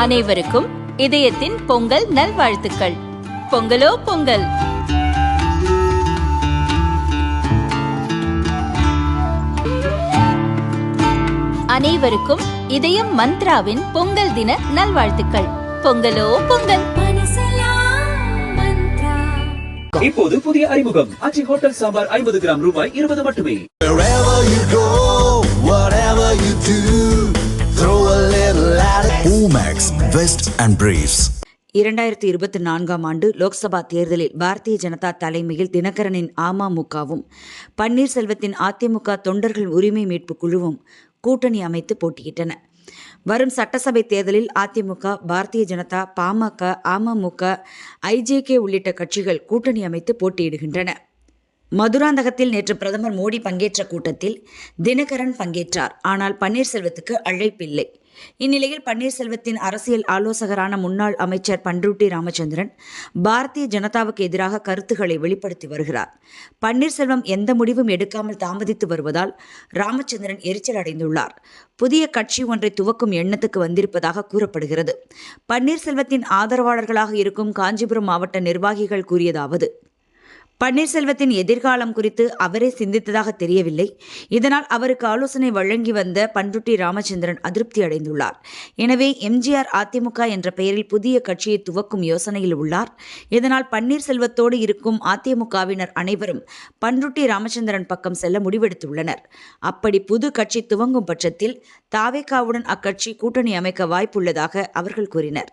அனைவருக்கும் இதயத்தின் பொங்கல் நல்வாழ்த்துக்கள். பொங்கலோ பொங்கல். அனைவருக்கும் இதயம் மந்த்ராவின் பொங்கல் தின நல்வாழ்த்துக்கள். பொங்கலோ பொங்கல். இப்போது புதிய அறிமுகம் அச்சி ஹோட்டல் சாம்பார் 50 கிராம் ரூபாய் 20 மட்டுமே. Omax Vest and Briefs. 2024 ஆண்டு லோக்சபா தேர்தலில் பாரதிய ஜனதா தலைமையில் தினகரனின் அமமுகவும் பன்னீர்செல்வத்தின் அதிமுக தொண்டர்கள் உரிமை மீட்பு குழுவும் கூட்டணி அமைத்து போட்டியிட்டன. வரும் சட்டசபை தேர்தலில் அதிமுக, பாரதிய ஜனதா, பாமக, அமமுக, ஐஜேகே உள்ளிட்ட கட்சிகள் கூட்டணி அமைத்து போட்டியிடுகின்றன. மதுராந்தகத்தில் நேற்று பிரதமர் மோடி பங்கேற்ற கூட்டத்தில் தினகரன் பங்கேற்றார். ஆனால் பன்னீர்செல்வத்துக்கு அழைப்பில்லை. இந்நிலையில் பன்னீர்செல்வத்தின் அரசியல் ஆலோசகரான முன்னாள் அமைச்சர் பண்ருட்டி ராமச்சந்திரன் பாரதிய ஜனதாவுக்கு எதிராக கருத்துக்களை வெளிப்படுத்தி வருகிறார். பன்னீர்செல்வம் எந்த முடிவும் எடுக்காமல் தாமதித்து வருவதால் ராமச்சந்திரன் எரிச்சல் அடைந்துள்ளார். புதிய கட்சி ஒன்றை துவக்கும் எண்ணத்துக்கு வந்திருப்பதாக கூறப்படுகிறது. பன்னீர்செல்வத்தின் ஆதரவாளர்களாக இருக்கும் காஞ்சிபுரம் மாவட்ட நிர்வாகிகள் கூறியதாவது: பன்னீர்செல்வத்தின் எதிர்காலம் குறித்து அவரே சிந்தித்ததாக தெரியவில்லை. இதனால் அவருக்கு ஆலோசனை வழங்கி வந்த பண்ருட்டி ராமச்சந்திரன் அதிருப்தி அடைந்துள்ளார். எனவே எம்ஜிஆர் அதிமுக என்ற பெயரில் புதிய கட்சியை துவக்கும் யோசனையில் உள்ளார். இதனால் பன்னீர்செல்வத்தோடு இருக்கும் அதிமுகவினர் அனைவரும் பண்ருட்டி ராமச்சந்திரன் பக்கம் செல்ல முடிவெடுத்துள்ளனர். அப்படி புது கட்சி துவங்கும் பட்சத்தில் தாவேகாவுடன் அக்கட்சி கூட்டணி அமைக்க வாய்ப்புள்ளதாக அவர்கள் கூறினர்.